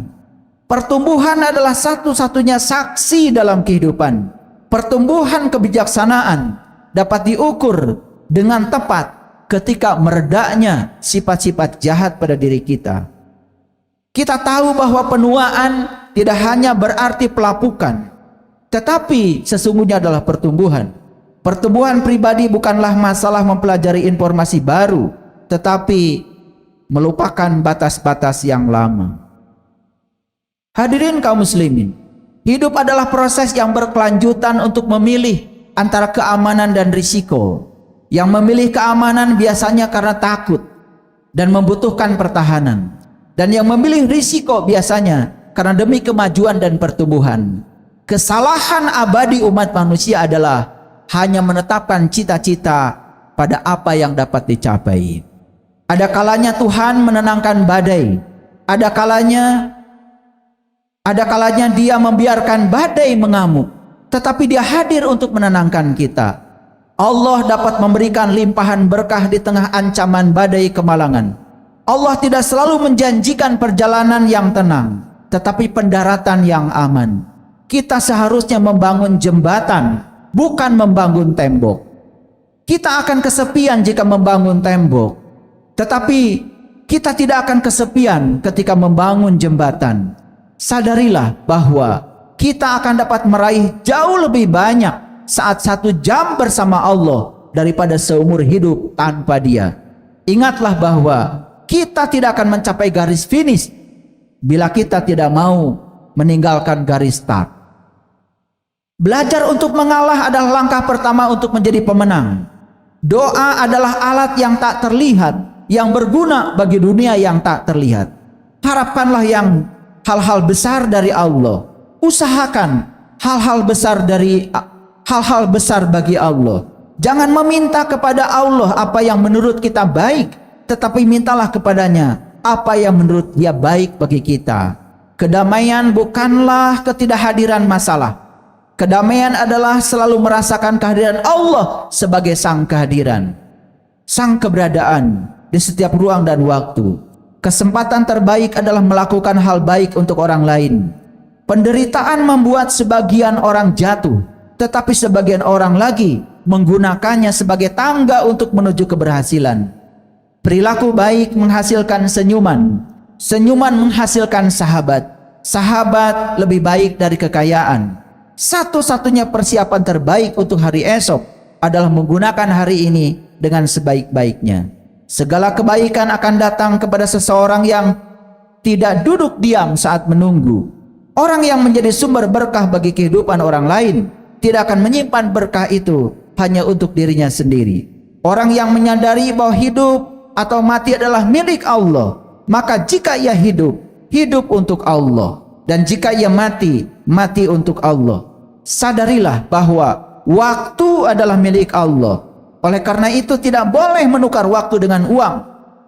Pertumbuhan adalah satu-satunya saksi dalam kehidupan. Pertumbuhan kebijaksanaan dapat diukur dengan tepat ketika meredaknya sifat-sifat jahat pada diri kita. Kita tahu bahwa penuaan tidak hanya berarti pelapukan, tetapi sesungguhnya adalah pertumbuhan. Pertumbuhan pribadi bukanlah masalah mempelajari informasi baru, tetapi melupakan batas-batas yang lama. Hadirin kaum muslimin, hidup adalah proses yang berkelanjutan untuk memilih antara keamanan dan risiko. Yang memilih keamanan biasanya karena takut dan membutuhkan pertahanan, dan yang memilih risiko biasanya karena demi kemajuan dan pertumbuhan. Kesalahan abadi umat manusia adalah hanya menetapkan cita-cita pada apa yang dapat dicapai. Ada kalanya Tuhan menenangkan badai, ada kalanya Dia membiarkan badai mengamuk, tetapi Dia hadir untuk menenangkan kita. Allah dapat memberikan limpahan berkah di tengah ancaman badai kemalangan. Allah tidak selalu menjanjikan perjalanan yang tenang, tetapi pendaratan yang aman. Kita seharusnya membangun jembatan, bukan membangun tembok. Kita akan kesepian jika membangun tembok, tetapi kita tidak akan kesepian ketika membangun jembatan. Sadarilah bahwa kita akan dapat meraih jauh lebih banyak saat 1 jam bersama Allah daripada seumur hidup tanpa Dia. Ingatlah bahwa kita tidak akan mencapai garis finish bila kita tidak mau meninggalkan garis start. Belajar untuk mengalah adalah langkah pertama untuk menjadi pemenang. Doa adalah alat yang tak terlihat, yang berguna bagi dunia yang tak terlihat. Harapkanlah yang hal-hal besar dari Allah. Usahakan hal-hal besar bagi Allah. Jangan meminta kepada Allah apa yang menurut kita baik, tetapi mintalah kepadanya apa yang menurut Dia baik bagi kita. Kedamaian bukanlah ketidakhadiran masalah. Kedamaian adalah selalu merasakan kehadiran Allah sebagai sang kehadiran, sang keberadaan di setiap ruang dan waktu. Kesempatan terbaik adalah melakukan hal baik untuk orang lain. Penderitaan membuat sebagian orang jatuh, tetapi sebagian orang lagi menggunakannya sebagai tangga untuk menuju keberhasilan. Perilaku baik menghasilkan senyuman, senyuman menghasilkan sahabat, sahabat lebih baik dari kekayaan. Satu-satunya persiapan terbaik untuk hari esok adalah menggunakan hari ini dengan sebaik-baiknya. Segala kebaikan akan datang kepada seseorang yang tidak duduk diam saat menunggu. Orang yang menjadi sumber berkah bagi kehidupan orang lain tidak akan menyimpan berkah itu hanya untuk dirinya sendiri. Orang yang menyadari bahwa hidup atau mati adalah milik Allah, maka jika ia hidup, hidup untuk Allah, dan jika ia mati, mati untuk Allah. Sadarilah bahwa waktu adalah milik Allah. Oleh karena itu tidak boleh menukar waktu dengan uang.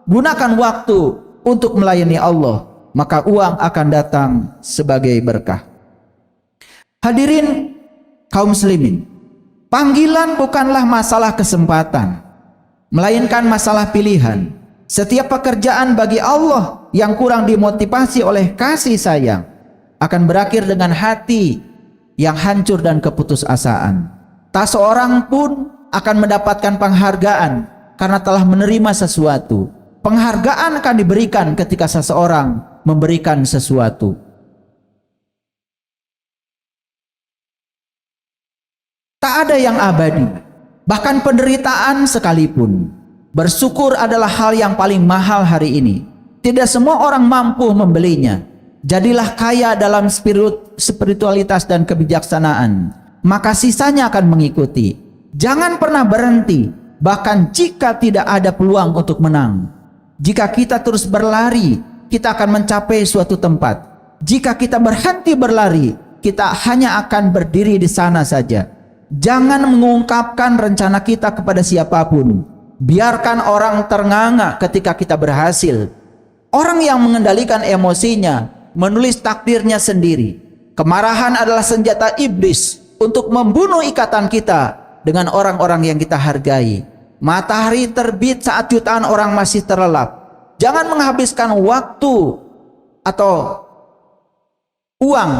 Gunakan waktu untuk melayani Allah, maka uang akan datang sebagai berkah. Hadirin kaum muslimin, panggilan bukanlah masalah kesempatan, melainkan masalah pilihan. Setiap pekerjaan bagi Allah yang kurang dimotivasi oleh kasih sayang akan berakhir dengan hati yang hancur dan keputusasaan. Tak seorang pun akan mendapatkan penghargaan karena telah menerima sesuatu. Penghargaan akan diberikan ketika seseorang memberikan sesuatu. Tak ada yang abadi, bahkan penderitaan sekalipun. Bersyukur adalah hal yang paling mahal hari ini. Tidak semua orang mampu membelinya. Jadilah kaya dalam spiritualitas dan kebijaksanaan, maka sisanya akan mengikuti. Jangan pernah berhenti, bahkan jika tidak ada peluang untuk menang. Jika kita terus berlari, kita akan mencapai suatu tempat. Jika kita berhenti berlari, kita hanya akan berdiri di sana saja. Jangan mengungkapkan rencana kita kepada siapapun. Biarkan orang ternganga ketika kita berhasil. Orang yang mengendalikan emosinya menulis takdirnya sendiri. Kemarahan adalah senjata iblis untuk membunuh ikatan kita dengan orang-orang yang kita hargai. Matahari terbit saat jutaan orang masih terlelap. Jangan menghabiskan waktu atau uang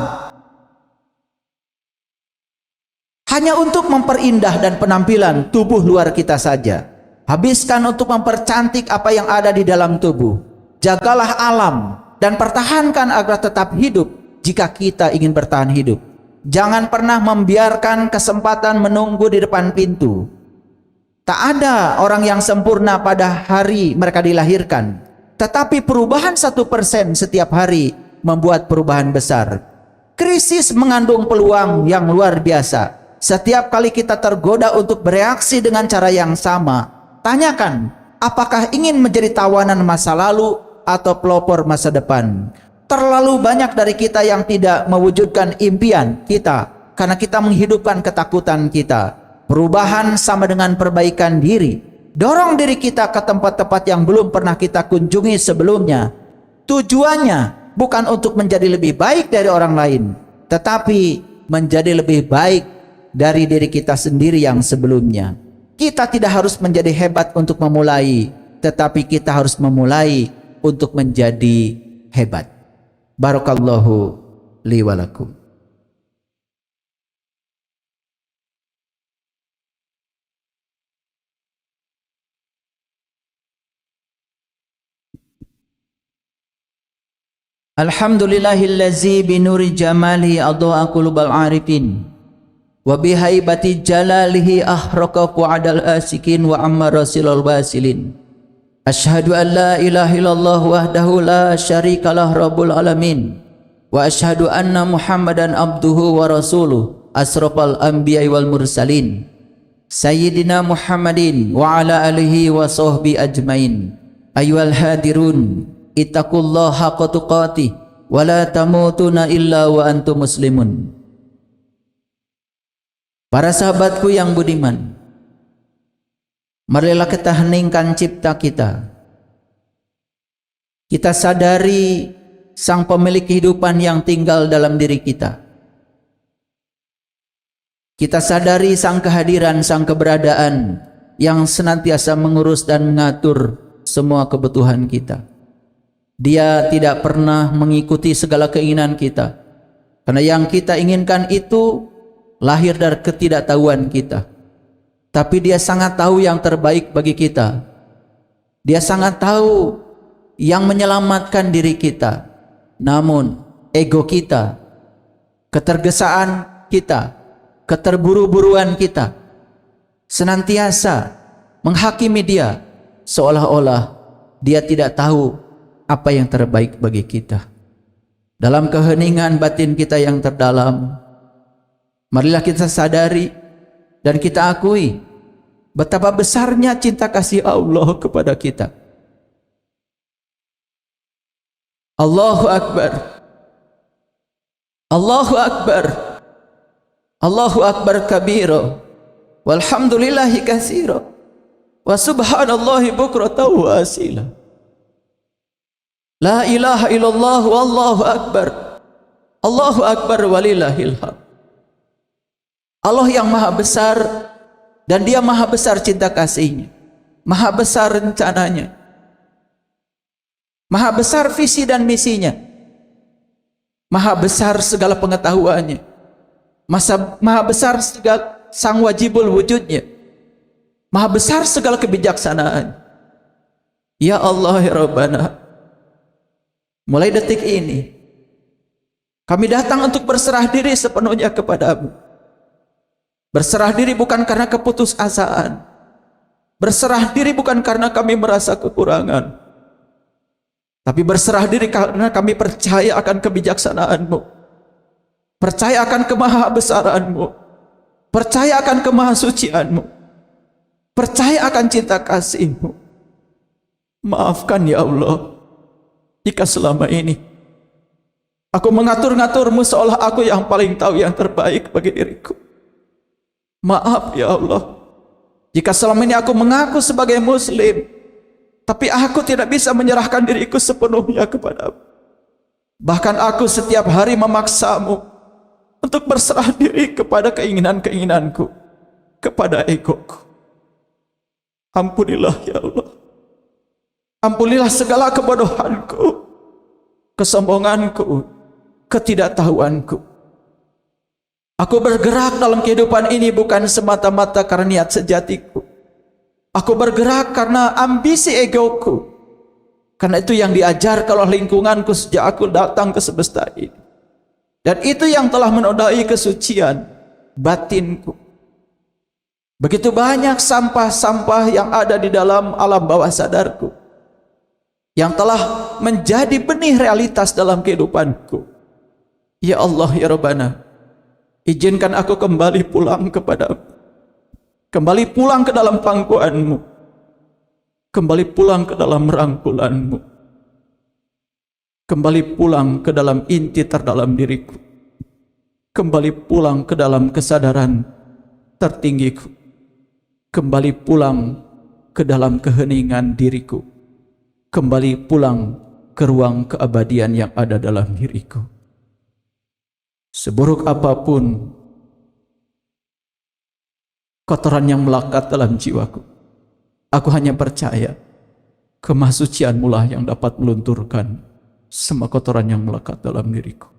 hanya untuk memperindah dan penampilan tubuh luar kita saja. Habiskan untuk mempercantik apa yang ada di dalam tubuh. Jagalah alam dan pertahankan agar tetap hidup jika kita ingin bertahan hidup. Jangan pernah membiarkan kesempatan menunggu di depan pintu. Tak ada orang yang sempurna pada hari mereka dilahirkan. Tetapi perubahan 1% setiap hari membuat perubahan besar. Krisis mengandung peluang yang luar biasa. Setiap kali kita tergoda untuk bereaksi dengan cara yang sama, tanyakan, apakah ingin menjadi tawanan masa lalu atau pelopor masa depan? Terlalu banyak dari kita yang tidak mewujudkan impian kita karena kita menghidupkan ketakutan kita. Perubahan sama dengan perbaikan diri. Dorong diri kita ke tempat-tempat yang belum pernah kita kunjungi sebelumnya. Tujuannya bukan untuk menjadi lebih baik dari orang lain, tetapi menjadi lebih baik dari diri kita sendiri yang sebelumnya. Kita tidak harus menjadi hebat untuk memulai, tetapi kita harus memulai untuk menjadi hebat. Barakallahu li wa lakum. Alhamdulillahillazi binuri jamali adha'a qulubal arifin wa bihaibati jalalihi ahraqa fu'adal asikin wa ammara silal wasilin. Asyhadu an la ilaha illallah wahdahu la syarikalah rabbul alamin wa asyhadu anna muhammadan abduhu wa rasuluh asrafal anbiya'i wal mursalin sayyidina muhammadin wa ala alihi wa sahbihi ajmain. Ayyuhal hadirun ittaqullaha haqqa tuqatih wa la tamutunna illa wa antum muslimun. Para sahabatku yang budiman, marilah kita heningkan cipta kita. Kita sadari sang pemilik kehidupan yang tinggal dalam diri kita. Kita sadari sang kehadiran, sang keberadaan yang senantiasa mengurus dan mengatur semua kebutuhan kita. Dia tidak pernah mengikuti segala keinginan kita, karena yang kita inginkan itu lahir dari ketidaktahuan kita. Tapi dia sangat tahu yang terbaik bagi kita. Dia sangat tahu yang menyelamatkan diri kita. Namun ego kita, ketergesaan kita, keterburu-buruan kita senantiasa menghakimi dia, seolah-olah dia tidak tahu apa yang terbaik bagi kita. Dalam keheningan batin kita yang terdalam, marilah kita sadari dan kita akui betapa besarnya cinta kasih Allah kepada kita. Allahu Akbar, Allahu Akbar, Allahu Akbar kabira, walhamdulillahi katsira, wa subhanallahi bukratan wa asila. La ilaha illallah wallahu akbar, Allahu Akbar walillahil hamd. Allah yang maha besar dan dia maha besar cinta kasihnya, maha besar rencananya, maha besar visi dan misinya, maha besar segala pengetahuannya, maha besar segala sang wajibul wujudnya, maha besar segala kebijaksanaan. Ya Allah ya Rabbana, mulai detik ini kami datang untuk berserah diri sepenuhnya kepadamu. Berserah diri bukan karena keputusasaan, berserah diri bukan karena kami merasa kekurangan, tapi berserah diri karena kami percaya akan kebijaksanaan-Mu, percaya akan kemahabesaran-Mu, percaya akan kemahasucian-Mu, percaya akan cinta kasih-Mu. Maafkan ya Allah jika selama ini aku mengatur-ngatur-Mu seolah aku yang paling tahu yang terbaik bagi diriku. Maaf ya Allah Jika selama ini aku mengaku sebagai muslim, tapi aku tidak bisa menyerahkan diriku sepenuhnya kepadamu. Bahkan aku setiap hari memaksamu untuk berserah diri kepada keinginan-keinginanku, kepada egoku. Ampunilah ya Allah. Ampunilah segala kebodohanku, kesombonganku, ketidaktahuanku. Aku bergerak dalam kehidupan ini bukan semata-mata karena niat sejatiku. Aku bergerak karena ambisi egoku. Karena itu yang diajarkan oleh lingkunganku sejak aku datang ke semesta ini. Dan itu yang telah menodai kesucian batinku. Begitu banyak sampah-sampah yang ada di dalam alam bawah sadarku, yang telah menjadi benih realitas dalam kehidupanku. Ya Allah, ya Rabbana, izinkan aku kembali pulang kepadamu, kembali pulang ke dalam pangkuanmu, kembali pulang ke dalam rangkulanmu, kembali pulang ke dalam inti terdalam diriku, kembali pulang ke dalam kesadaran tertinggiku, kembali pulang ke dalam keheningan diriku, kembali pulang ke ruang keabadian yang ada dalam diriku. Seburuk apapun kotoran yang melekat dalam jiwaku, aku hanya percaya kemahsucianmu lah yang dapat melunturkan semua kotoran yang melekat dalam diriku.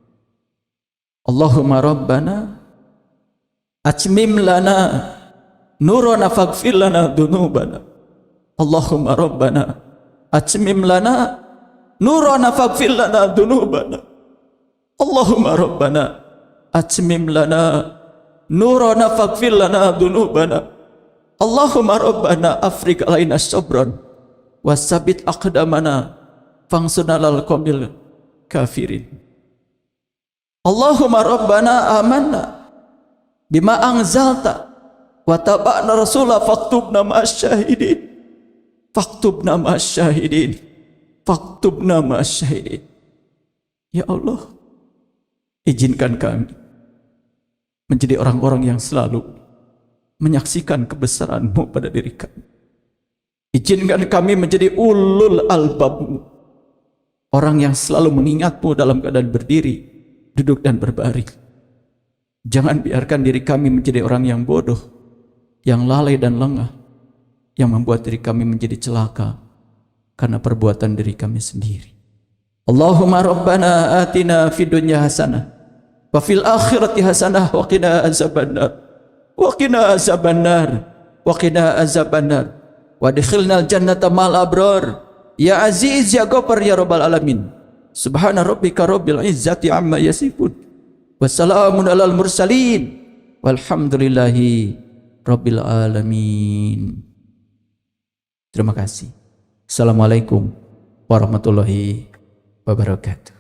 Allahumma Rabbana atmim lana nurana faghfir lana dzunubana. Allahumma Rabbana atmim lana nurana faghfir lana dzunubana. Allahumma Rabbana atmim lana nurana faghfir lana dzunubana. Allahumma Rabbana afriq alaina sabran wasabbit aqdamana fansurna alal qaumil kafirin. Allahumma Rabbana amanna bima anzalta wa taba'na rasulah faktubna ma'asyahidin, faktubna ma'asyahidin, faktubna ma'asyahidin. Ya Allah, izinkan kami menjadi orang-orang yang selalu menyaksikan kebesaran-Mu pada diri kami. Izinkan kami menjadi ulul albab-Mu, orang yang selalu mengingat-Mu dalam keadaan berdiri, duduk dan berbaring. Jangan biarkan diri kami menjadi orang yang bodoh, yang lalai dan lengah, yang membuat diri kami menjadi celaka karena perbuatan diri kami sendiri. Allahumma Rabbana atina fid dunya hasanah wa fil akhirati hasanah wa qina azabannar wa qina azabannar wa qina azabannar wa adkhilnal jannata ma'al abrar ya aziz ya ghafar ya rabbal alamin. Subhana rabbika rabbil izzati amma yasifun wa salamun alal mursalin walhamdulillahi rabbil alamin. Terima kasih. Assalamualaikum warahmatullahi wabarakatuh.